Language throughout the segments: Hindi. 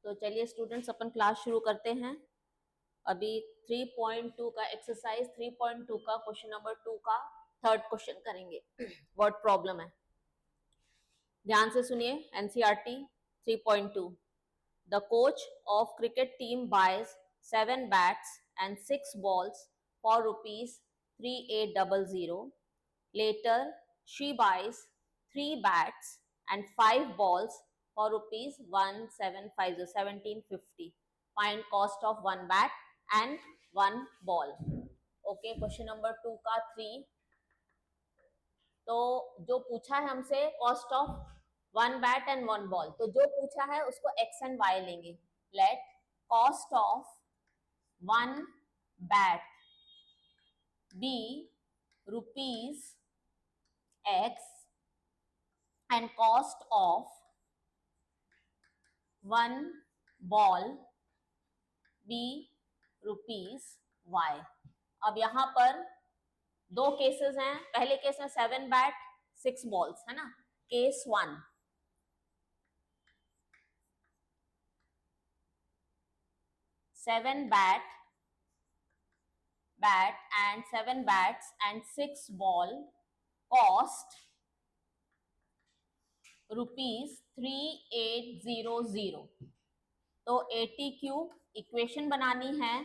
तो चलिए स्टूडेंट्स अपन क्लास शुरू करते हैं। अभी 3.2 का एक्सरसाइज 3.2 का क्वेश्चन नंबर 2 का थर्ड क्वेश्चन करेंगे। वर्ड प्रॉब्लम है, ध्यान से सुनिए। NCERT 3.2। The coach of cricket team buys 7 bats and 6 balls for rupees 3800. Later, she buys 3 bats and 5 balls for rupees 1750, 1750. Find cost of 1 bat and 1 ball. Okay, question number 2 का 3। तो जो पूछा है हमसे cost of 1 bat and 1 ball, तो जो पूछा है उसको x एंड y लेंगे। Let cost of 1 bat be rupees x and cost of 1 ball be rupees y। अब यहां पर दो केसेस हैं। पहले केस में 7 बैट 6 बॉल्स है ना। Case 1, 7 bat and 7 bats and 6 ball cost rupees 3800। तो 80 क्यूब इक्वेशन बनानी है।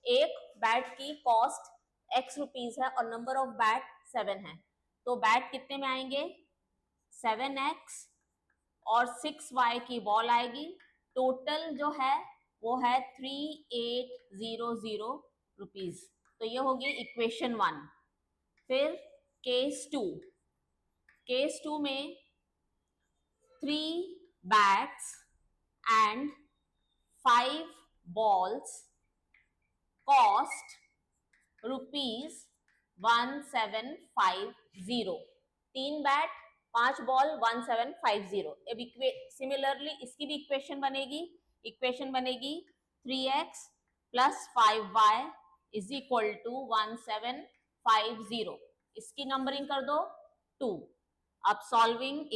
एक बैट की कॉस्ट x रुपीज है और नंबर ऑफ बैट 7 है। तो बैट कितने में आएंगे? 7x और 6y की बॉल आएगी। टोटल जो है वो है 3800 रुपीज। तो ये होगी इक्वेशन 1। फिर केस 2, केस 2 में 3 bats and 5 balls cost rupees 1750। 3 bat 5 ball 1750। अब सिमिलरली इसकी भी इक्वेशन बनेगी। इक्वेशन बनेगी 3x plus 5y is equal to 1750। इसकी नंबरिंग कर दो 2। अब सॉल्विंग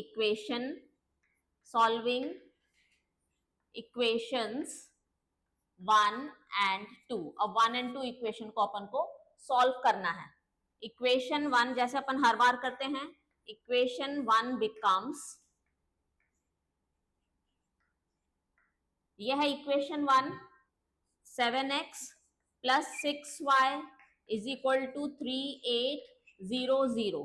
इक्वेशंस 1 and 2। अब 1 and 2 इक्वेशन को अपन को सॉल्व करना है। इक्वेशन 1 जैसे अपन हर बार करते हैं, इक्वेशन 1 बिकम्स, यह है equation 1, 7x plus 6y is equal to 3800।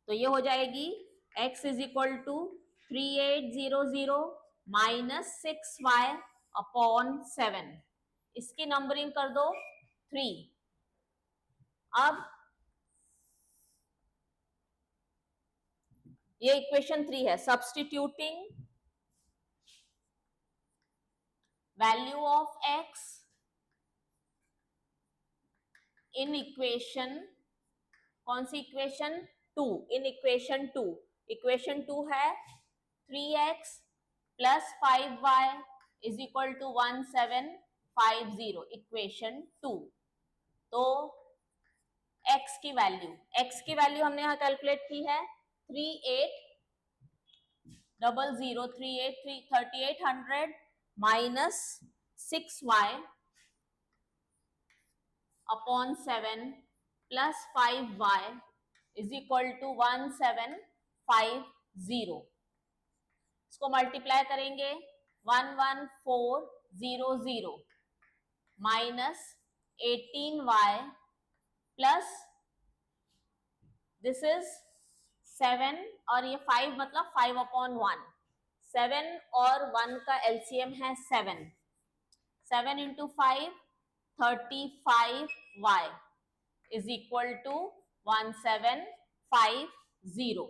तो ये हो जाएगी x is equal to 3800 minus 6y upon 7। इसकी नंबरिंग कर दो 3। अब ये इक्वेशन 3 है। Substituting value of x in equation, कौन सी इक्वेशन? 2। इन इक्वेशन 2, इक्वेशन 2 है 3x plus 5y is equal to 1750। Equation 2। तो x की वैल्यू हमने यहां कैलकुलेट की है 3800 minus 6y upon 7 plus 5y is equal to 1750। इसको मल्टीप्लाई करेंगे 11400 minus 18y plus this is 7 और ये 5 मतलब 5 अपॉन 1। 7 और 1 का एलसीएम है 7। 7 into 5 35y is equal to 1750।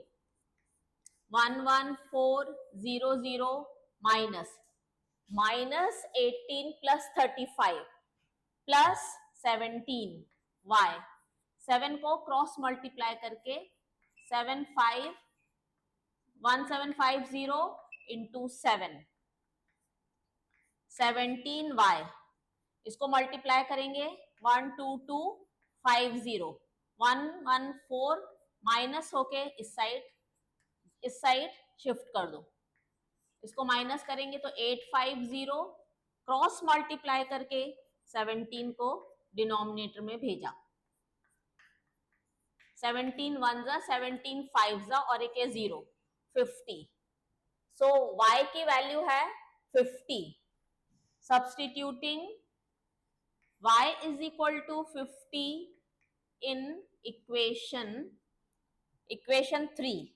11400 minus 18 plus 35 plus 17y। 7 को क्रॉस मल्टीप्लाई करके 1750 इंटू 7 17y। इसको मल्टीप्लाई करेंगे 12250 114 माइनस होके इस साइड शिफ्ट कर दो। इसको माइनस करेंगे तो 850, क्रॉस मल्टीप्लाई करके 17 को डिनोमिनेटर में भेजा, 17 वन जा 17 फाइव जा और एक है 0, 50। सो y की वैल्यू है 50। Substituting y is equal to 50 in equation 3,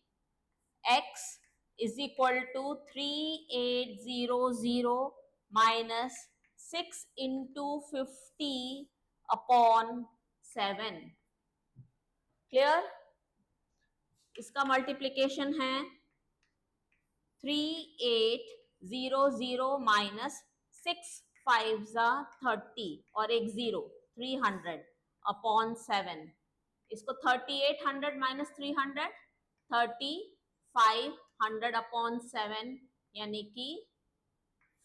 x is equal to 3800 minus 6 into 50 upon 7। Clear? इसका मल्टीप्लीकेशन है 3800 माइनस 6 5 30 और एक 0, 300 अपॉन 7। इसको 3800 माइनस 300, 3500 अपॉन 7 यानी कि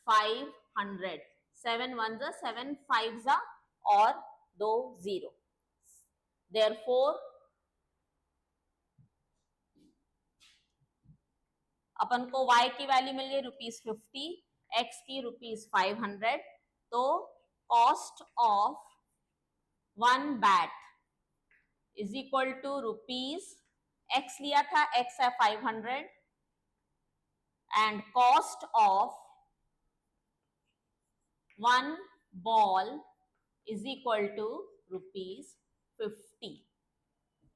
500। 7 वन जा 7 5 जा और 2 0। देयरफॉर अपन को y की वैल्यू मिल गई ₹50, x की ₹500। तो cost of 1 bat is equal to rupees, x लिया था, x है 500 and cost of 1 ball is equal to ₹50।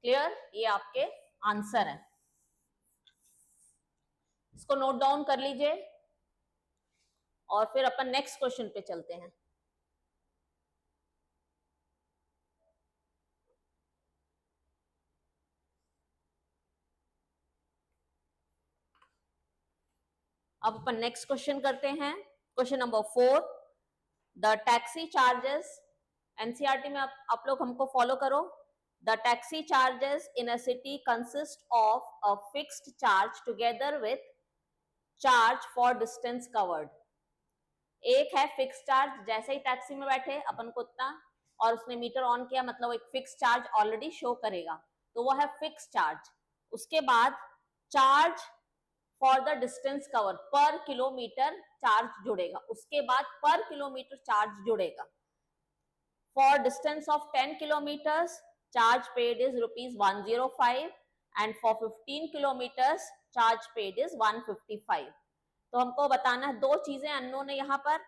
Clear? ये आपके आंसर है। इसको नोट डाउन कर लीजिए और फिर अपन नेक्स्ट क्वेश्चन पे चलते हैं। अब अपन नेक्स्ट क्वेश्चन करते हैं। Question number 4, the taxi charges, NCERT में आप लोग हमको फॉलो करो। The taxi charges in a city consist of a fixed charge together with charge for distance covered. एक है फिक्स चार्ज, जैसे ही टैक्सी में बैठे अपन को उतना, और उसने मीटर ऑन किया मतलब एक फिक्स चार्ज ऑलरेडी शो करेगा, तो वो है फिक्स चार्ज। उसके बाद charge for the distance cover, पर किलोमीटर चार्ज जुड़ेगा। उसके बाद पर किलोमीटर चार्ज जुड़ेगा। For distance of 10 kilometres charge paid is ₹105 and for 15 kilometres charge paid is 155। तो हमको बताना है दो चीजें अननोन है यहाँ पर,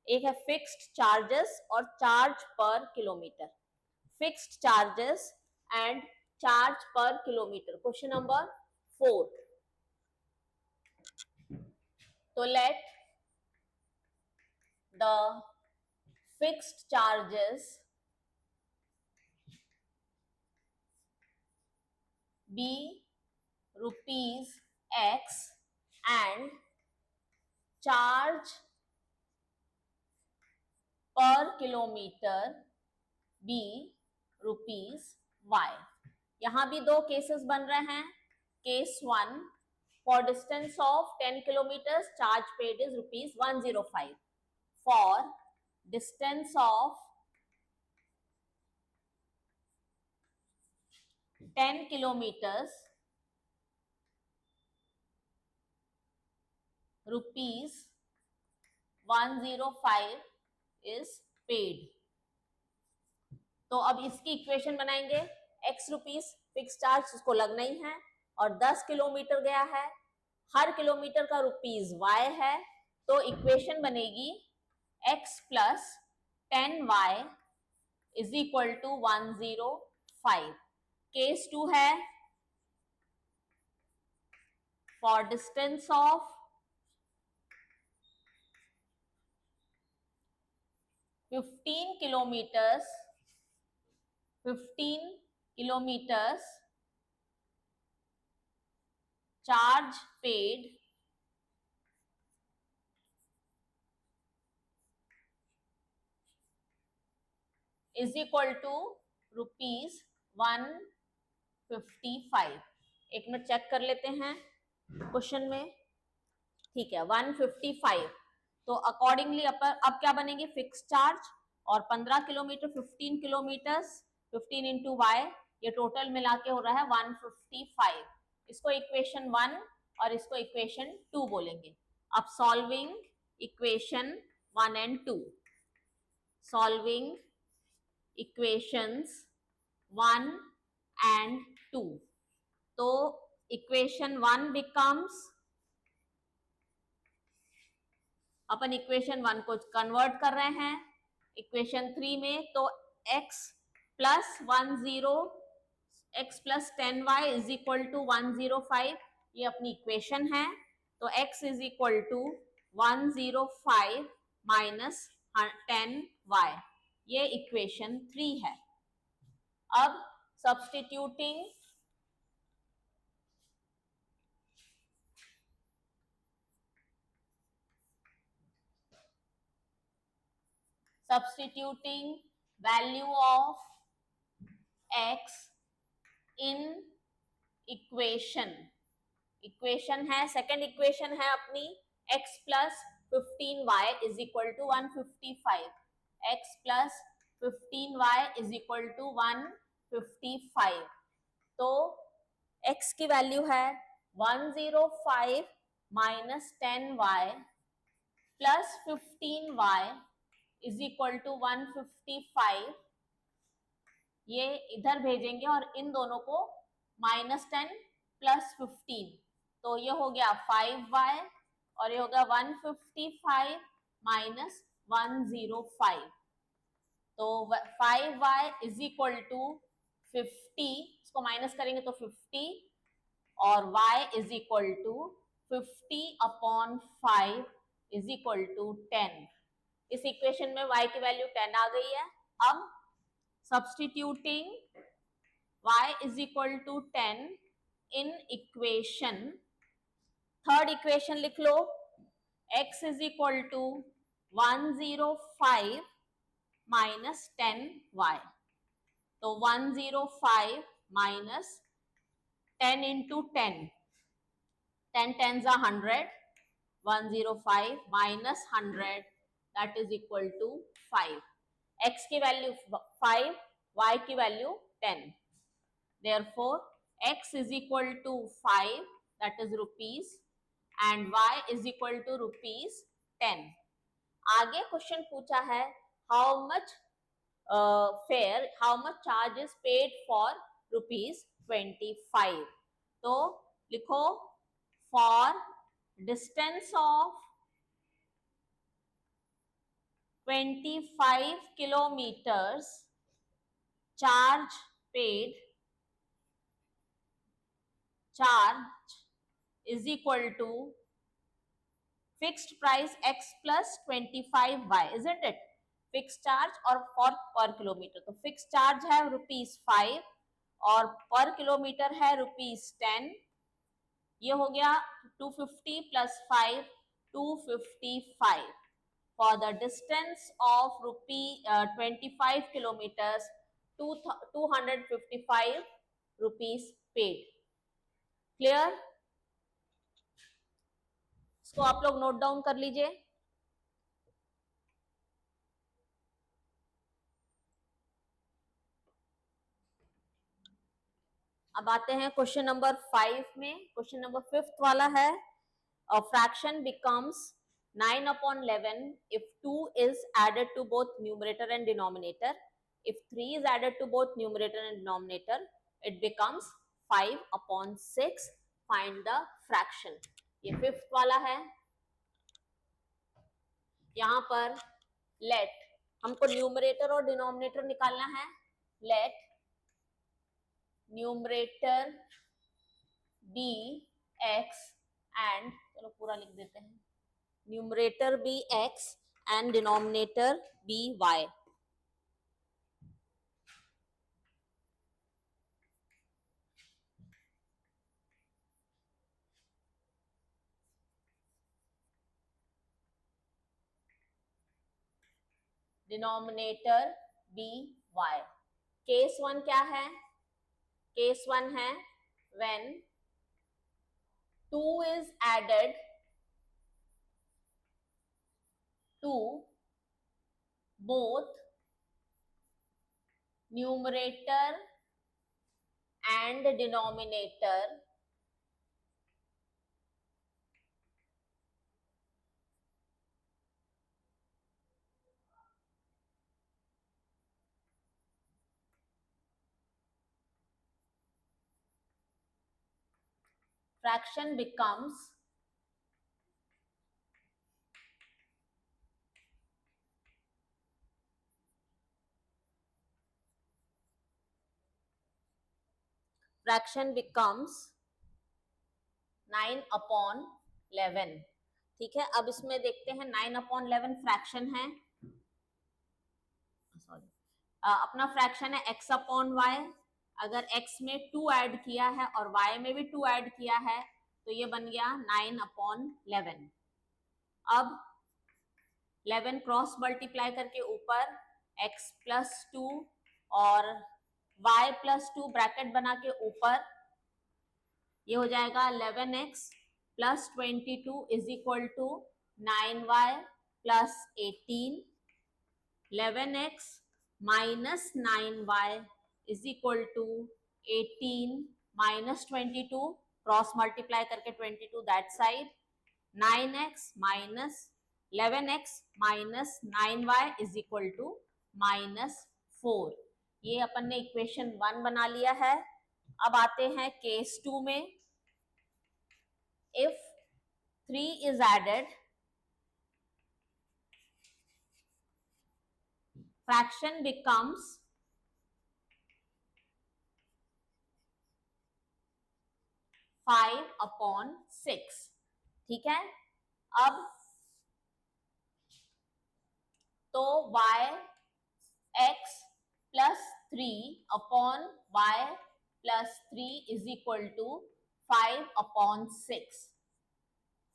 एक है फिक्स्ड चार्जेस और चार्ज पर kilometre. Fixed charges and charge पर किलोमीटर। क्वेश्चन नंबर 4, तो let the fixed charges be ₹X and charge per kilometer be ₹Y। यहां भी दो केसेस बन रहे हैं। Case 1, for distance of 10 kilometres charge paid is ₹105। For distance of 10 kilometers ₹105 is paid। तो अब इसकी इक्वेशन बनाएंगे। x रुपीस फिक्स चार्ज उसको लगना ही है और 10 किलोमीटर गया है, हर किलोमीटर का ₹y है, तो इक्वेशन बनेगी x plus 10y is equal to 105। Case 2 है, for distance of 15 kilometers charge paid is equal to ₹155। एक मिनट चेक कर लेते हैं क्वेश्चन में। ठीक है, 155। तो अकॉर्डिंगली अब क्या बनेंगे, फिक्स चार्ज और 15 किलोमीटर 15 किलोमीटर्स 15 इंटू वाई, ये टोटल मिला के हो रहा है 155। इसको इक्वेशन 1 और इसको इक्वेशन 2 बोलेंगे। अब solving equation 1 and 2, solving equations 1 and 2, तो इक्वेशन 1 बिकम्स, अपन इक्वेशन 1 को कन्वर्ट कर रहे हैं इक्वेशन 3 में, तो x plus 10y is equal to 105, ये अपनी इक्वेशन है। तो x is equal to 105 minus 10y, ये इक्वेशन 3 है। अब substituting value of x in equation है, सेकेंड इक्वेशन है अपनी x plus 15y is equal to 155, x plus 15y is equal to 155, तो x की वैल्यू है 105 minus 10y plus 15y is equal to 155, ये इधर भेजेंगे और इन दोनों को -10 प्लस 15, तो ये हो गया 5y और ये होगा 155 माइनस 105, तो 5y इज इक्वल टू 50, इसको माइनस करेंगे तो 50 और y is equal to 50/5 is equal to 10। इस इक्वेशन में y की वैल्यू 10 आ गई है। अब substituting y is equal to 10 in equation, third equation लिख लो, x is equal to 105 minus 10y, तो 105 minus 10 into 10, 10 10s are 100, 105 minus 100 that is equal to 5, x की वैल्यू 5, y की value 10, therefore x is equal to 5, that is rupees, and y is equal to rupees 10। आगे क्वेश्चन पूछा है how much fare, how much charge is paid for rupees 25, तो लिखो for distance of 25 kilometers charge paid, charge is equal to fixed price x plus 25y, isn't it? Fixed charge और for per kilometer, तो fixed charge है ₹5 और per kilometer है ₹10, ये हो गया 250 plus 5, 255 for the distance of 25 kilometers, 255 rupees paid। Clear? इसको आप लोग नोट डाउन कर लीजिए। अब आते हैं क्वेश्चन नंबर 5 में। क्वेश्चन नंबर 5th वाला है, a fraction becomes 9/11 if 2 is added to both numerator and denominator, if 3 is added to both numerator and denominator it becomes 5/6, find the fraction। ये 5th वाला है। यहाँ पर let, हमको न्यूमरेटर और डिनोमिनेटर निकालना है। let numerator be x and, चलो पूरा लिख देते हैं, numerator be x and denominator be y। Denominator be y. Case 1 क्या है? केस 1 है when 2 is added to both numerator and denominator fraction becomes fraction becomes 9/11। ठीक है, अब इसमें देखते हैं 9/11 फ्रैक्शन है, सॉरी अपना फ्रैक्शन है x/y। अगर x में 2 ऐड किया है और y में भी 2 ऐड किया है तो ये बन गया 9/11। अब 11 क्रॉस मल्टीप्लाई करके ऊपर x + 2 और y + 2 ब्रैकेट बना के ऊपर ये हो जाएगा 11x + 22 is equal to 9y + 18। 11x minus 9y is equal to 18 minus 22 cross multiply करके 22 that side 9x minus 11x minus 9y is equal to -4। ये अपन ने इक्वेशन 1 बना लिया है। अब आते हैं केस 2 में। If 3 is added, fraction becomes 5/6। ठीक है, अब तो x + 3/y + 3 is equal to 5/6।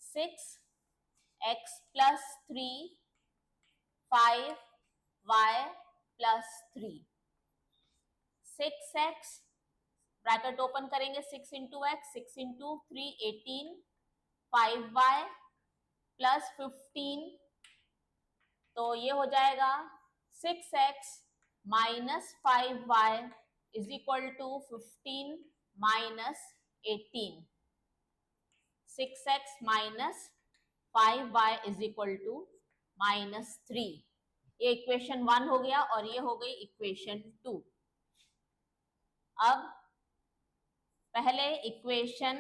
6x + 3 5y + 3 6x bracket open करेंगे 6 इंटू एक्स 6 इंटू 3 18 5y + 15 तो ये हो जाएगा 6x minus 5y is equal to 15 minus 18। 6x minus 5y is equal to -3। ये इक्वेशन 1 हो गया और ये हो गई इक्वेशन 2। अब पहले इक्वेशन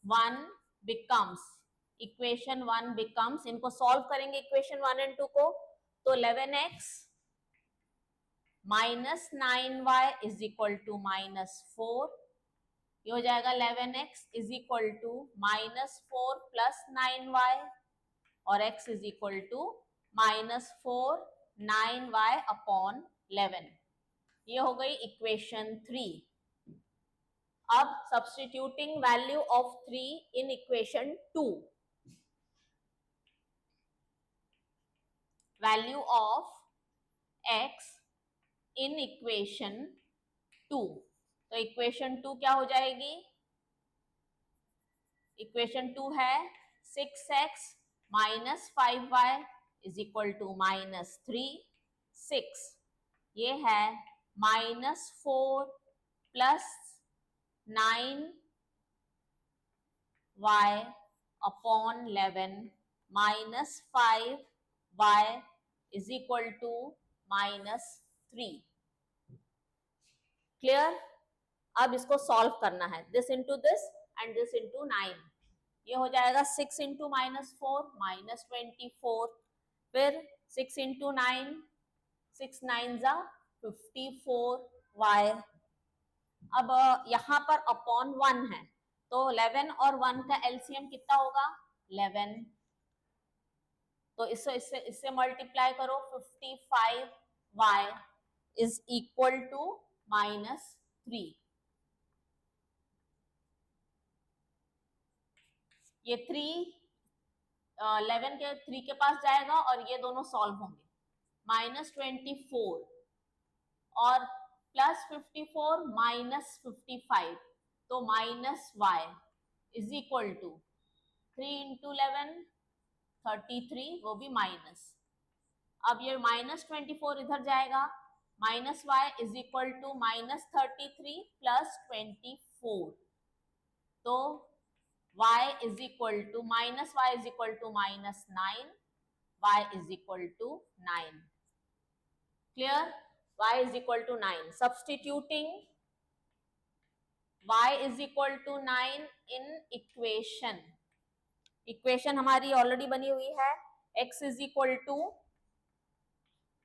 1 बिकम्स इनको सॉल्व करेंगे इक्वेशन 1 एंड 2 को। तो 11x minus 9y is equal to -4। ये हो जाएगा 11x is equal to -4 plus 9y और x is equal to -4 9y upon 11। ये हो गई इक्वेशन 3। अब substituting value of 3 in equation 2, value of x in equation 2। तो इक्वेशन 2 क्या हो जाएगी? इक्वेशन 2 है 6x minus 5y is equal to -3। 6 ये है -4 plus 9y upon 11 minus 5y is equal to -3। Clear? अब इसको सॉल्व करना है, this into this and this into 9। ये हो जाएगा 6 इंटू -4 -24, फिर 6 इंटू 9 6 9 जा 54y। अब यहाँ पर अपॉन 1 है तो 11 और 1 का एलसीएम कितना होगा? 11। तो इससे मल्टीप्लाई करो 55y इज इक्वल टू -3। ये 3 11 के 3 के पास जाएगा और ये दोनों सॉल्व होंगे। -24 और +54 -55 तो -y is equal to 3 into 11 33, वो भी माइनस। अब ये -24 इधर जाएगा, -y इज इक्वल टू -33 + 24 तो y is equal to -y is equal to -9, y is equal to 9। Clear? Y is equal to 9। Substituting y is equal to 9 in equation हमारी ऑलरेडी बनी हुई है, x is equal to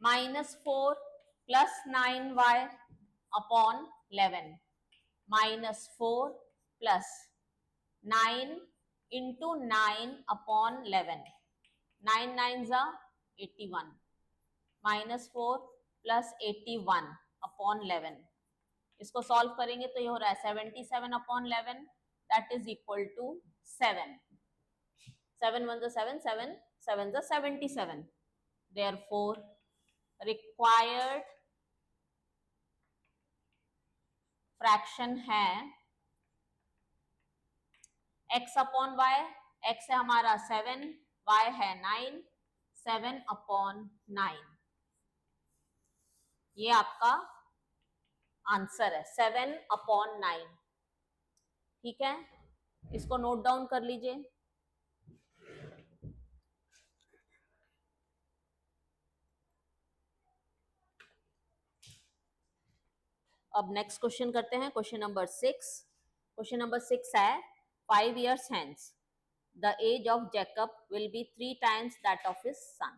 -4 plus 9y upon 11, -4 plus 9 into 9 upon 11, 9 9 जा 81, -4 प्लस 81 अपॉन 11, इसको सॉल्व करेंगे तो ये हो रहा है 77 upon 11, that is equal to 7, 7 1 7, 7 7 77, therefore required fraction है x अपॉन y, x है हमारा 7, y है 9, 7 अपॉन 9, ये आपका आंसर है 7 अपॉन 9। ठीक है, इसको नोट डाउन कर लीजिए। अब नेक्स्ट क्वेश्चन करते हैं, क्वेश्चन नंबर 6। क्वेश्चन नंबर 6 है 5 years hence the age of Jacob will be 3 times that of his son.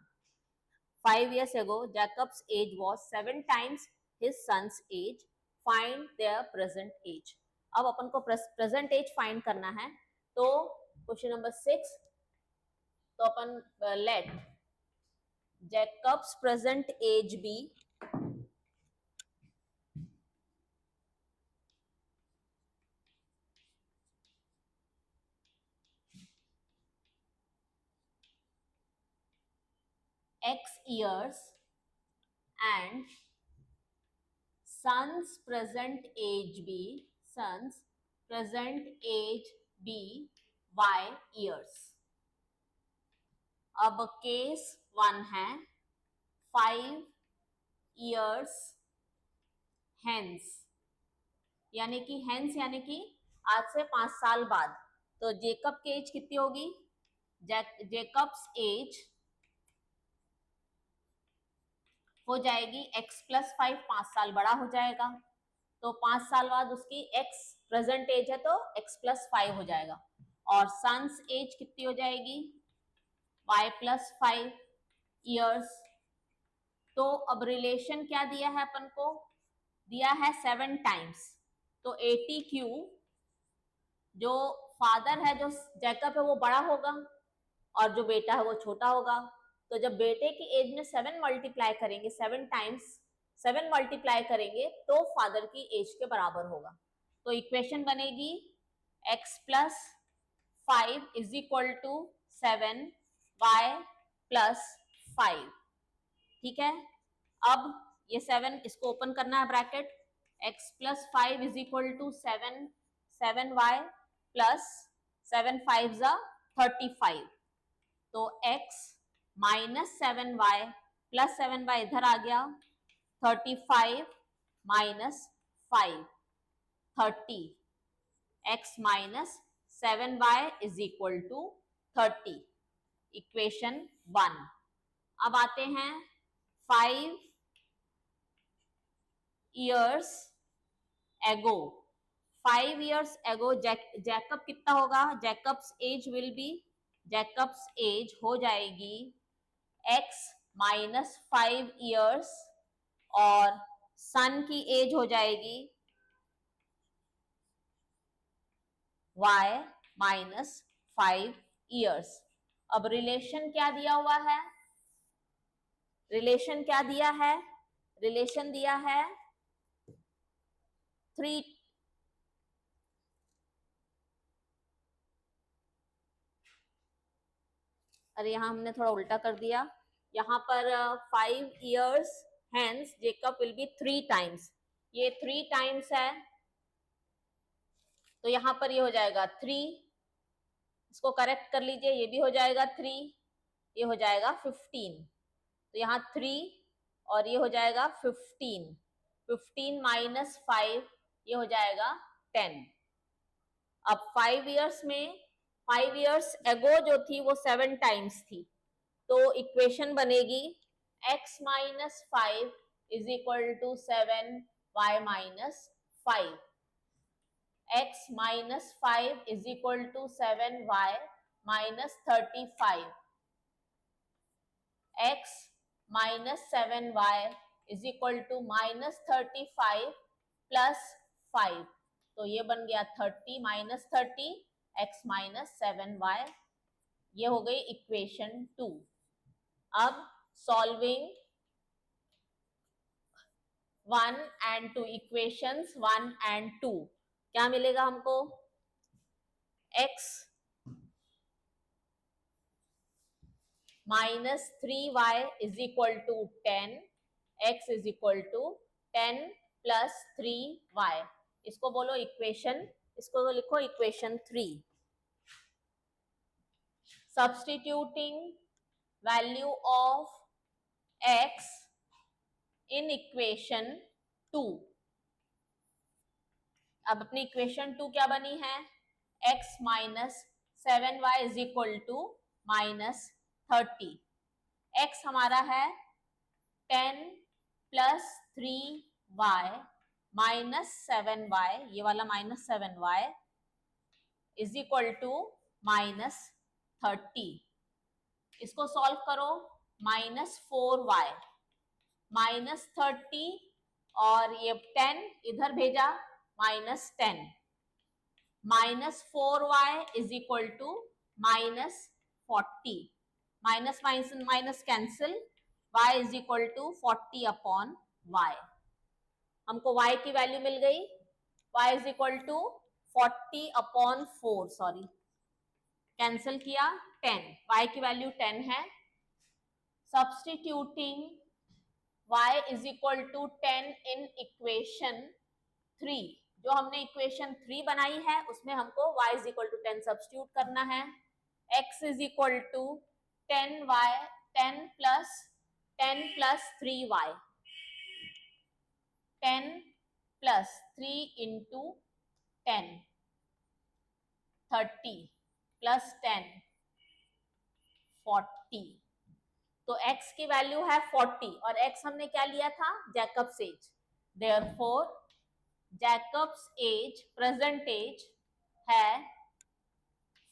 5 years ago Jacob's age was 7 times his son's age. Find their present age. अब अपन को प्रेजेंट एज फाइंड करना है, तो क्वेश्चन नंबर 6, तो अपन late Jacob's present age be x years and son's present age be y years. अब केस 1 है 5 years hence, यानी कि hence यानी कि आज से 5 साल बाद, तो जेकब की एज कितनी होगी, जेकब्स एज हो जाएगी x प्लस 5, 5 साल बड़ा हो जाएगा, तो 5 साल बाद उसकी x प्रेजेंट एज है तो x प्लस 5 हो जाएगा, और सन्स एज कितनी हो जाएगी y प्लस 5 ईयर्स। तो अब रिलेशन क्या दिया है अपन को, दिया है 7 टाइम्स, तो 80 क्यू जो फादर है, जो जैकब है वो बड़ा होगा और जो बेटा है वो छोटा होगा, तो जब बेटे की एज में 7 मल्टीप्लाई करेंगे, 7 टाइम्स 7 मल्टीप्लाई करेंगे तो फादर की एज के बराबर होगा, तो इक्वेशन बनेगी x plus 5 is equal to 7 y plus 5। ठीक है, अब ये 7 इसको ओपन करना है bracket, x plus 5 is equal to 7y plus 7 5 जा 35, तो x minus 7y plus 7y इधर आ गया, 35 minus 5 30, x minus 7y is equal to 30, equation 1। अब आते हैं 5 years ago, 5 years ago Jacob कितना होगा, Jacob's age will be, Jacob's age हो जाएगी x माइनस 5 years और सन की एज हो जाएगी y माइनस 5 years। अब रिलेशन क्या दिया हुआ है, रिलेशन क्या दिया है, रिलेशन दिया है 3, अरे यहाँ हमने थोड़ा उल्टा कर दिया, यहाँ पर 5 years hence Jacob will be 3 times, ये 3 टाइम्स है, तो यहाँ पर ये हो जाएगा 3, इसको करेक्ट कर लीजिए, ये भी हो जाएगा 3, ये हो जाएगा 15, तो यहाँ 3 और ये हो जाएगा 15, 15 माइनस 5 ये हो जाएगा 10। अब 5 years में 5 years एगो जो थी वो 7 टाइम्स थी, तो इक्वेशन बनेगी x minus 5 is equal to 7 y minus 5, x minus 5 is equal to 7y minus 35, x minus 7y is equal to minus 35 plus 5, तो ये बन गया 30 माइनस 30 x माइनस 7y, ये हो गई इक्वेशन 2। अब सॉल्विंग 1 एंड 2, इक्वेशंस 1 एंड 2, क्या मिलेगा हमको? x minus 3y is equal to 10, x is equal to 10 plus 3y, इसको बोलो इक्वेशन, इसको लिखो equation 3। Substituting value of x in equation 2, अब अपनी इक्वेशन 2 क्या बनी है? x minus 7y is equal to minus 30, x हमारा है 10 प्लस 3y माइनस 7y, ये वाला minus 7y is equal to minus 30, इसको सॉल्व करो, माइनस 4y माइनस 30 और ये 10 इधर भेजा minus 10, minus 4y is equal to minus 40, minus minus minus cancel, y is equal to 40 upon y, हमको y की वैल्यू मिल गई, y is equal to 40 upon 4, sorry cancel किया 10, y की वैल्यू 10 है। Substituting y is equal to 10 in equation 3, जो हमने इक्वेशन 3 बनाई है उसमें हमको y is equal to 10 substitute करना है। x is equal to 10y 10 plus 3y, 10 plus 3 into 10 30 plus 10 40, तो x की वैल्यू है 40 और x हमने क्या लिया था? Jacob's age, therefore Jacob's age present age है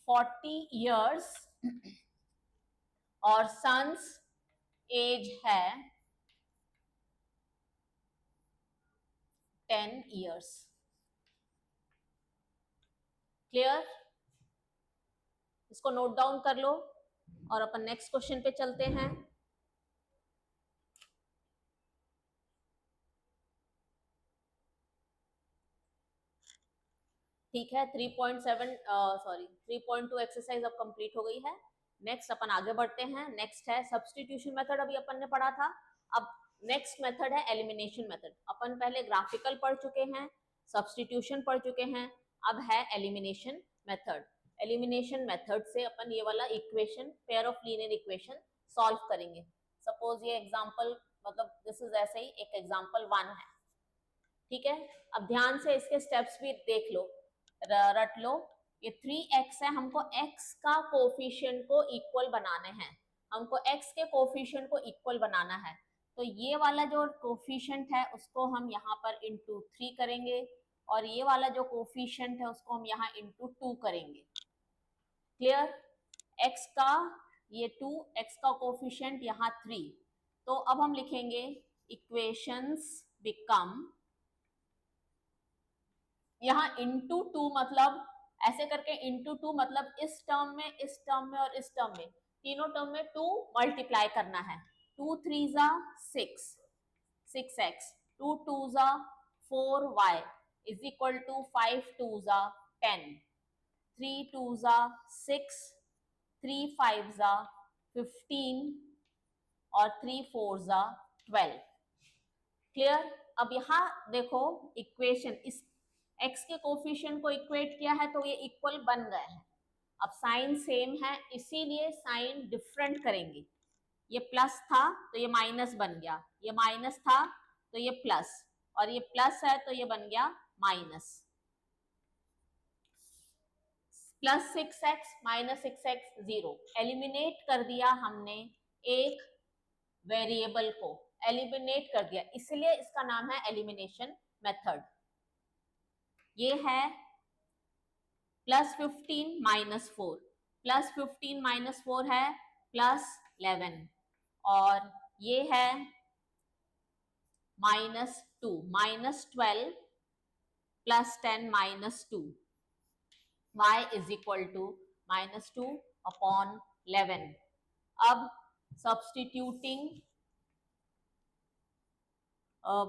40 years और सन्स एज है 10 years। क्लियर? इसको नोट डाउन कर लो और अपन नेक्स्ट क्वेश्चन पे चलते हैं। ठीक है, 3.2 एक्सरसाइज अब कंप्लीट हो गई है। नेक्स्ट अपन आगे बढ़ते हैं, नेक्स्ट है सब्स्टिट्यूशन मेथड, अभी अपन ने पढ़ा था। अब नेक्स्ट मेथड है एलिमिनेशन मेथड। अपन पहले ग्राफिकल पढ़ चुके हैं, सब्स्टिट्यूशन पढ़ चुके हैं, अब है एलिमिनेशन मेथड। एलिमिनेशन मेथड से अपन ये वाला equation, pair of linear equation solve करेंगे। सपोज ये एग्जांपल, मतलब दिस इज ऐसे ही एक एग्जांपल 1 है, ठीक है। अब ध्यान से इसके स्टेप्स भी देख लो, रट लो। ये 3x है, हमको x का कोफिशिएंट को इक्वल बनाने हैं, हमको x के कोफिशिएंट को इक्वल बनाना है, तो ये वाला जो कोफिशिएंट है उसको हम यहाँ पर इंटू 3 करेंगे और ये वाला जो कोफिशिएंट है उसको हम यहाँ इंटू 2 करेंगे। क्लियर? x का ये 2, x का कोफिशिएंट यहाँ 3, तो अब हम लिखेंगे इक्वेशंस बिकम, यहाँ इंटू 2 मतलब ऐसे करके इंटू 2 मतलब इस टर्म में, इस टर्म में और इस टर्म में, तीनों टर्म में 2 मल्टीप्लाई करना है। 2 3 जा 6, 6x, 2 2 जा 4y इज इक्वल टू 5 2 जा 10, 3 2 जा 6, 3 5 जा 15 और 3 4 जा 12। क्लियर? अब यहाँ देखो इक्वेशन, इस x के कोफिशिएंट को इक्वेट किया है तो ये इक्वल बन गए हैं। अब साइन सेम है इसीलिए साइन डिफरेंट करेंगे, ये प्लस था तो ये माइनस बन गया, ये माइनस था तो ये प्लस, और ये प्लस है तो ये बन गया minus. Plus 6x minus 6x 0, eliminate कर दिया हमने एक वेरिएबल को, एलिमिनेट कर दिया, इसलिए इसका नाम है एलिमिनेशन मेथड। ये है प्लस 15 माइनस 4, प्लस 15 माइनस 4 है प्लस 11, और ये है minus 2, minus 12 plus 10 minus 2, y is equal to minus 2 upon 11. अब substituting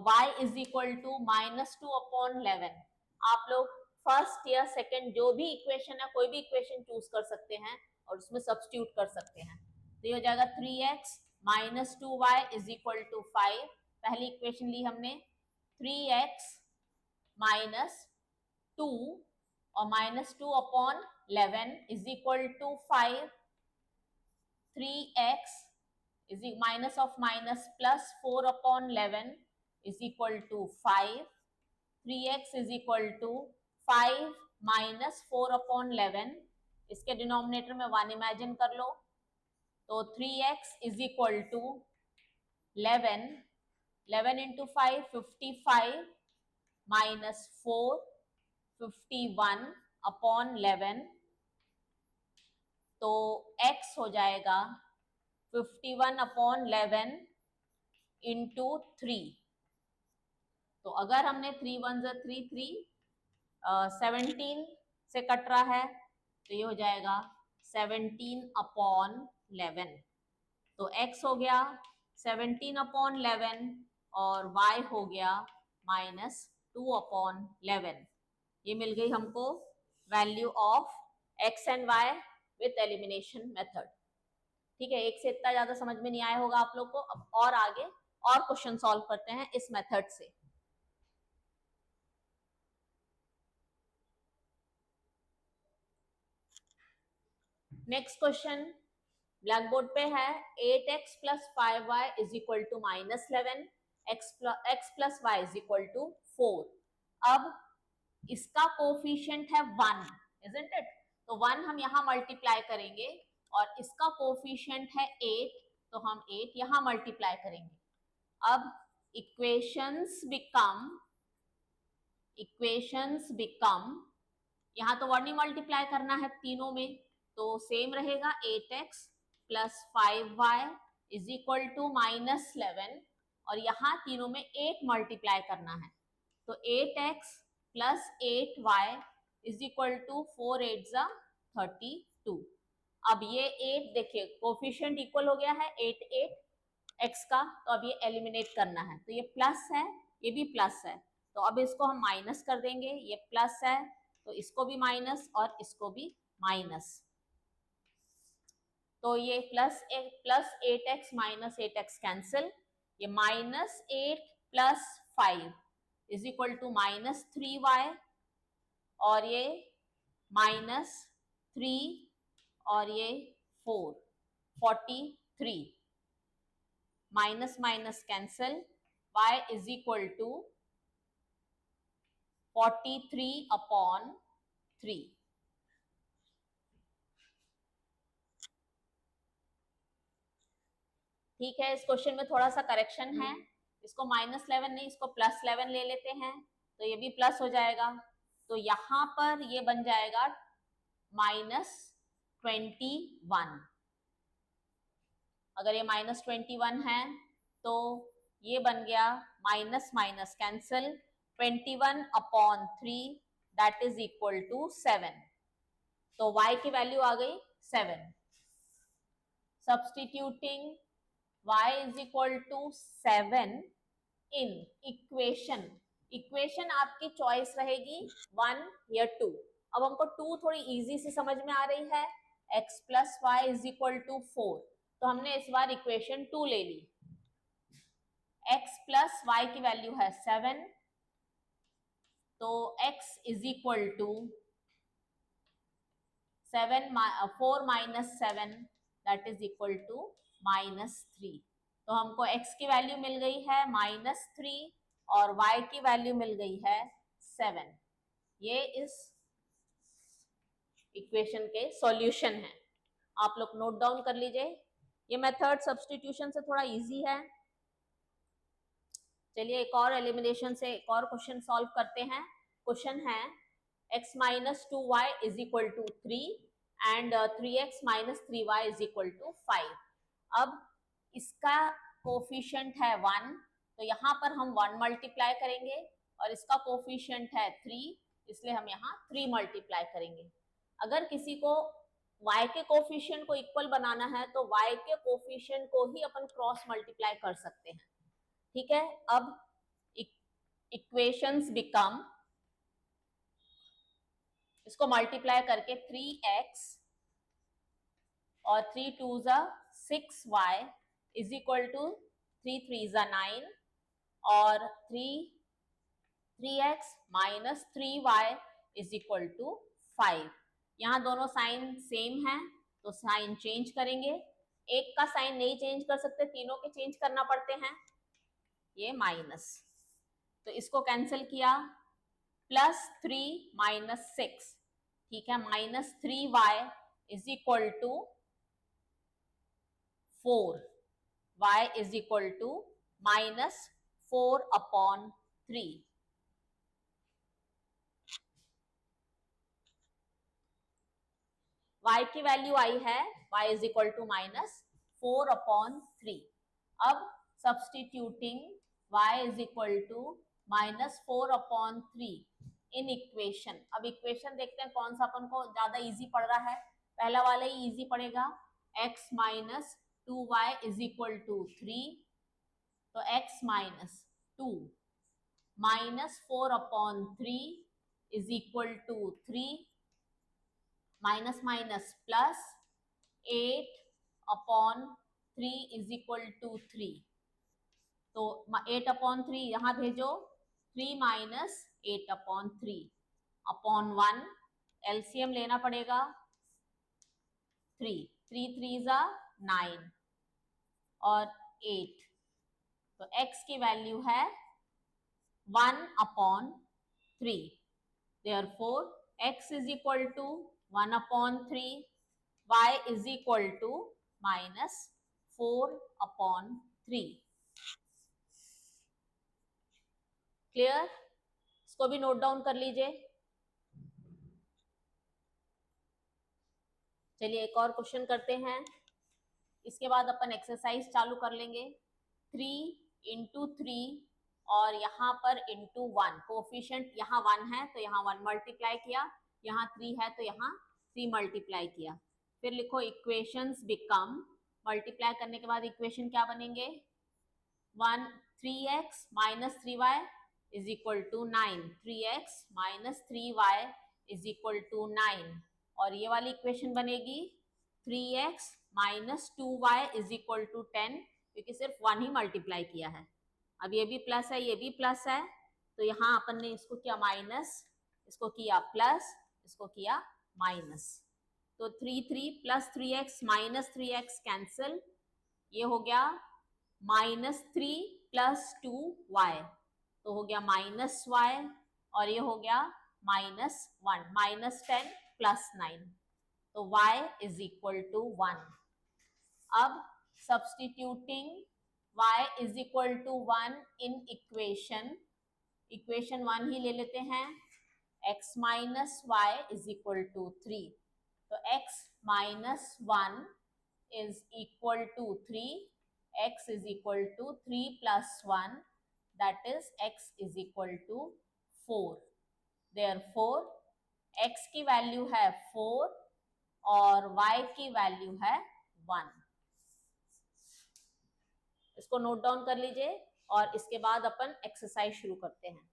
y is equal to minus 2 upon 11, आप लोग फर्स्ट या सेकंड जो भी इक्वेशन है, कोई भी इक्वेशन चूज कर सकते हैं और उसमें सब्सटीट्यूट कर सकते हैं. तो ये हो जाएगा 3x minus 2y is equal to 5. पहली इक्वेशन ली हमने 3x माइनस 2 और minus 2 upon 11 is equal to 5. 3x is minus of minus plus 4 upon 11 is equal to 5. 3x is equal to 5 minus 4 upon 11. इसके डिनोमिनेटर में 1 इमेजिन कर लो, तो 3x is equal to 11. 11 into 5 55 minus 4 51 upon 11, तो x हो जाएगा 51 अपॉन 11 इंटू 3. तो अगर हमने 3 1 3 3 17 से कट रहा है तो ये हो जाएगा 17 अपॉन 11. तो x हो गया 17 अपॉन 11 और y हो गया माइनस 2 अपॉन 11. ये मिल गई हमको value of x and y with elimination method. ठीक है, एक से इतना ज्यादा समझ में नहीं आया होगा आप लोग को. अब और आगे और क्वेश्चन सॉल्व करते हैं इस मेथड से. नेक्स्ट क्वेश्चन ब्लैक बोर्ड पे है. 8x plus 5y is equal to minus 11, x plus y is equal to 4. अब इसका कोफिशिएंट है 1, इजंट इट? तो 1 हम यहाँ मल्टीप्लाई करेंगे और इसका कोफिशिएंट है 8, तो हम 8 यहाँ मल्टीप्लाई करेंगे. अब इक्वेशंस बिकम यहाँ तो 1 ही मल्टीप्लाई करना है तीनों में, तो सेम रहेगा 8x plus 5y is equal to minus 11, और यहाँ तीनों में 8 मल्टीप्लाई करना है, तो 8x plus 8y is equal to 4 8 जा 32. अब ये 8 देखिए कोफिशिएंट इक्वल हो गया है 8 8 x का, तो अब ये एलिमिनेट करना है, तो ये प्लस है ये भी प्लस है, तो अब इसको हम माइनस कर देंगे. ये प्लस है तो इसको भी माइनस और इसको भी माइनस, तो ये plus 8x minus 8x cancel. ये minus 8 plus 5 is equal to minus 3y, और ये माइनस 3 और ये 4 43. Minus minus cancel, y is equal to 43 upon 3. ठीक है, इस क्वेश्चन में थोड़ा सा करेक्शन है. इसको माइनस 11 नहीं, इसको प्लस 11 ले लेते हैं, तो ये भी प्लस हो जाएगा. तो यहाँ पर ये बन जाएगा माइनस 21. अगर ये माइनस 21 है तो ये बन गया minus minus cancel 21 upon 3 that is equal to 7. तो y की वैल्यू आ गई 7. Substituting y is equal to 7 in equation आपकी चॉइस रहेगी 1 या 2. अब हमको 2 थोड़ी इजी से समझ में आ रही है. x plus y is equal to 4, तो हमने इस बार इक्वेशन 2 ले ली. x प्लस वाई की वैल्यू है 7, तो x is equal to 4 minus 7 that is equal to minus 3. तो हमको x की वैल्यू मिल गई है माइनस 3 और y की वैल्यू मिल गई है 7. ये इस इक्वेशन के सॉल्यूशन है. आप लोग नोट डाउन कर लीजिए. ये मेथड सब्स्टिट्यूशन से थोड़ा इजी है. चलिए एक और एलिमिनेशन से एक और क्वेश्चन सॉल्व करते हैं. क्वेश्चन है x minus 2y is equal to 3 and 3x minus 3y is equal to 5. अब इसका कोफिशिएंट है 1, तो यहाँ पर हम 1 मल्टीप्लाई करेंगे और इसका कोफिशिएंट है 3, इसलिए हम यहाँ 3 मल्टीप्लाई करेंगे. अगर किसी को y के कोफिशिएंट को इक्वल बनाना है तो y के कोफिशिएंट को ही अपन क्रॉस मल्टीप्लाई कर सकते हैं. ठीक है, अब इक्वेशंस बिकम, इसको मल्टीप्लाई करके 3x और 3 2 6y इज इक्वल टू 3 3 9 और 3x minus 3y is equal to 5. यहाँ दोनों साइन सेम है तो साइन चेंज करेंगे. एक का साइन नहीं चेंज कर सकते, तीनों के चेंज करना पड़ते हैं. ये माइनस, तो इसको कैंसिल किया. प्लस 3 माइनस 6, ठीक है, minus 3y is equal to 4. y is equal to minus 4 upon 3. y की वैल्यू आई है, y is equal to minus 4 upon 3. अब substituting y is equal to minus 4 upon 3 in equation. अब इक्वेशन देखते हैं कौन सा अपन को ज्यादा इजी पड़ रहा है. पहला वाला ही इजी पड़ेगा. x minus 2y is equal to 3, तो x minus 2 minus 4 upon 3 is equal to 3, minus minus plus 8 upon 3 is equal to 3. तो 8 अपॉन 3 यहाँ भेजो, 3 माइनस 8 अपॉन 3 अपॉन 1, एलसीएम लेना पड़ेगा. 3 3 3 9 और 8, तो x की वैल्यू है 1 upon 3. Therefore x is equal to 1 upon 3, y is equal to minus 4 upon 3. Clear? इसको भी नोट डाउन कर लीजिए. चलिए एक और क्वेश्चन करते हैं, इसके बाद अपन एक्सरसाइज चालू कर लेंगे. 3 इंटू 3 और यहाँ पर इंटू 1. कोफिशिएंट यहाँ 1 है तो यहाँ 1 मल्टीप्लाई किया, यहाँ 3 है तो यहाँ 3 मल्टीप्लाई किया. फिर लिखो इक्वेशंस बिकम, मल्टीप्लाई करने के बाद इक्वेशन क्या बनेंगे? 3x minus 3y is equal to 9. 3x minus 3y is equal to 9. और ये वाली इक्वेशन बनेगी 3x minus 2y is equal to 10, क्योंकि सिर्फ 1 ही मल्टीप्लाई किया है. अब ये भी प्लस है, ये भी प्लस है, तो यहाँ अपन ने इसको किया माइनस, इसको किया प्लस, इसको किया माइनस. तो 3 3 plus 3x minus 3x cancel, ये हो गया माइनस 3 प्लस 2y, तो हो गया माइनस y, और ये हो गया माइनस 1. माइनस 10 प्लस 9, तो y इज इक्वल टू 1. अब substituting y is equal to 1 in equation, equation 1 ही ले लेते हैं. x minus y is equal to 3, तो x minus 1 is equal to 3, x is equal to 3 plus 1, that is x is equal to 4. Therefore x की वैल्यू है 4 और y की वैल्यू है 1. इसको नोट डाउन कर लीजिए और इसके बाद अपन एक्सरसाइज शुरू करते हैं.